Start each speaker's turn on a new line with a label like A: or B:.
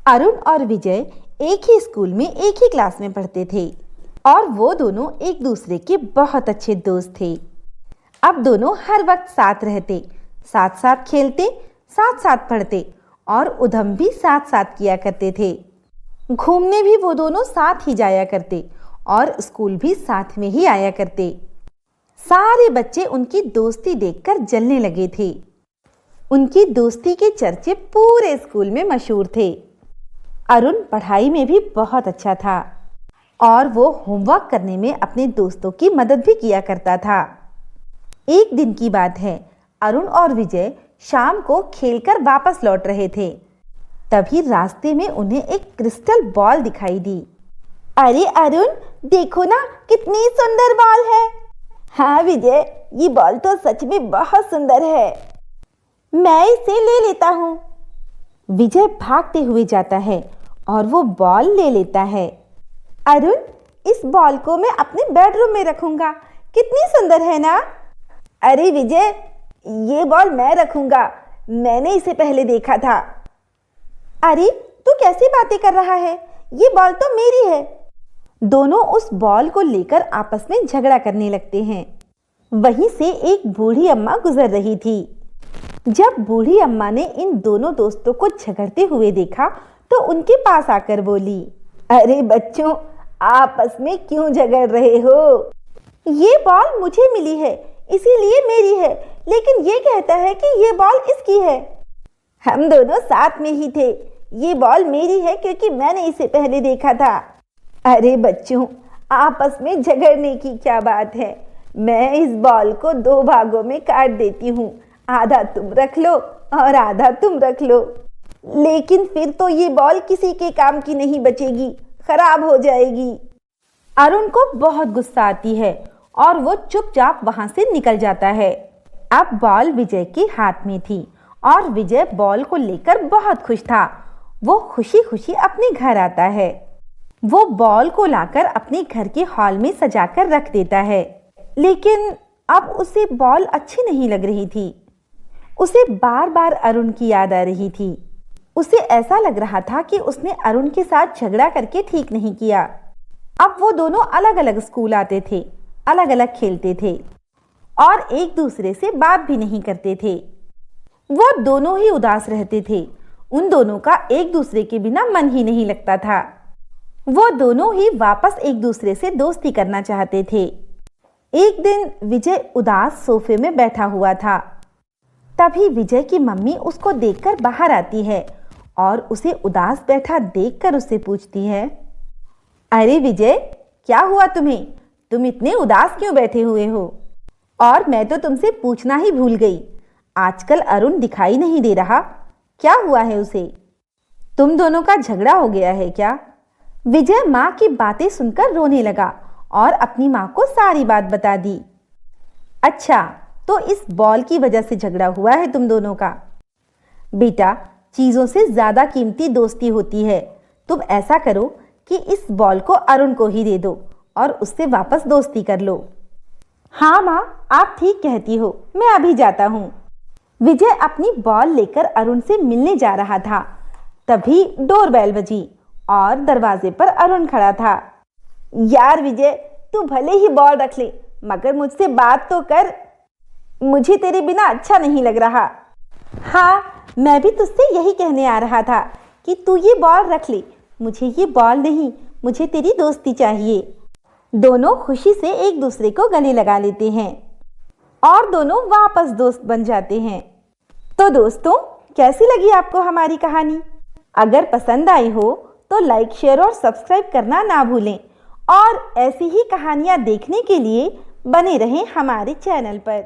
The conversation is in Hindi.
A: अरुण और विजय एक ही स्कूल में एक ही क्लास में पढ़ते थे और वो दोनों एक दूसरे के बहुत अच्छे दोस्त थे। अब दोनों हर वक्त साथ रहते, साथ साथ खेलते, साथ साथ पढ़ते और उधम भी साथ साथ किया करते थे। घूमने भी वो दोनों साथ ही जाया करते और स्कूल भी साथ में ही आया करते। सारे बच्चे उनकी दोस्ती देखकर जलने लगे थे। उनकी दोस्ती के चर्चे पूरे स्कूल में मशहूर थे। अरुण पढ़ाई में भी बहुत अच्छा था और वो होमवर्क करने में अपने दोस्तों की मदद भी किया करता था। एक दिन की बात है, अरुण और विजय शाम को खेलकर वापस लौट रहे थे। तभी रास्ते में उन्हें एक क्रिस्टल बॉल दिखाई दी। अरे अरुण, देखो ना, कितनी सुंदर बॉल है। हाँ विजय, ये बॉल तो सच में बहुत सुंदर है। मैं इसे ले लेता हूँ। विजय भागते हुए जाता है और वो बॉल ले लेता है। अरुण, इस बॉल को मैं अपने बेडरूम में रखूंगा। कितनी सुंदर है ना। अरे विजय, ये बॉल मैं रखूंगा, मैंने इसे पहले देखा था। अरे तू कैसी बातें कर रहा है, ये बॉल तो मेरी है। दोनों उस बॉल को लेकर आपस में झगड़ा करने लगते हैं। वहीं से एक बूढ़ी अम्मा गुजर रही थी। जब बूढ़ी अम्मा ने इन दोनों दोस्तों को झगड़ते हुए देखा तो उनके पास आकर बोली, अरे बच्चों, आपस में क्यों झगड़ रहे हो? ये बॉल मुझे मिली है, इसीलिए मेरी है, लेकिन ये कहता है कि ये बॉल इसकी है। हम दोनों साथ में ही थे। ये बॉल मेरी है क्योंकि मैंने इसे पहले देखा था। अरे बच्चों, आपस में झगड़ने की क्या बात है। मैं इस बॉल को 2 भागों में काट देती हूँ, आधा तुम रख लो और आधा तुम रख लो। लेकिन फिर तो ये बॉल किसी के काम की नहीं बचेगी, खराब हो जाएगी। अरुण को बहुत गुस्सा आती है और वो चुपचाप वहां से निकल जाता है। अब बॉल विजय के हाथ में थी और विजय बॉल को लेकर बहुत खुश था। वो खुशी खुशी अपने घर आता है। वो बॉल को लाकर अपने घर के हॉल में सजाकर रख देता है। लेकिन अब उसे बॉल अच्छी नहीं लग रही थी। उसे बार बार अरुण की याद आ रही थी। उसे ऐसा लग रहा था कि उसने अरुण के साथ झगड़ा करके ठीक नहीं किया। अब वो दोनों अलग अलग स्कूल आते थे, अलग अलग खेलते थे और एक दूसरे से बात भी नहीं करते थे। वो दोनों ही उदास रहते थे। उन दोनों का एक दूसरे के बिना मन ही नहीं लगता था। वो दोनों ही वापस एक दूसरे से दोस्ती करना चाहते थे। एक दिन विजय उदास सोफे में बैठा हुआ था। तभी विजय की मम्मी उसको देखकर बाहर आती है और उसे उदास बैठा देखकर उससे पूछती है, अरे विजय, क्या हुआ तुम्हें? तुम इतने उदास क्यों बैठे हुए हो? और मैं तो तुमसे पूछना ही भूल गई, आजकल अरुण दिखाई नहीं दे रहा, क्या हुआ है उसे? तुम दोनों का झगड़ा हो गया है क्या? विजय माँ की बातें सुनकर रोने लगा और अपनी माँ को सारी बात बता दी। अच्छा, तो इस बॉल की वजह से झगड़ा हुआ है तुम दोनों का? बेटा, चीजों से ज्यादा कीमती दोस्ती होती है। तुम ऐसा करो कि इस बॉल को अरुण को ही दे दो और उससे वापस दोस्ती कर लो। हाँ माँ, आप ठीक कहती हो, मैं अभी जाता हूँ। विजय अपनी बॉल लेकर अरुण से मिलने जा रहा था। तभी डोरबेल बजी और दरवाजे पर अरुण खड़ा था। यार विजय, तू भले ही बॉल रख ले, मगर मुझसे बात तो कर। मुझे तेरे बिना अच्छा नहीं लग रहा। हाँ, मैं भी तुझसे यही कहने आ रहा था कि तू ये बॉल रख ले। मुझे ये बॉल नहीं, मुझे तेरी दोस्ती चाहिए। दोनों खुशी से एक दूसरे को गले लगा लेते हैं और दोनों वापस दोस्त बन जाते हैं। तो दोस्तों, कैसी लगी आपको हमारी कहानी? अगर पसंद आई हो तो लाइक, शेयर और सब्सक्राइब करना ना भूलें और ऐसी ही कहानियाँ देखने के लिए बने रहें हमारे चैनल पर।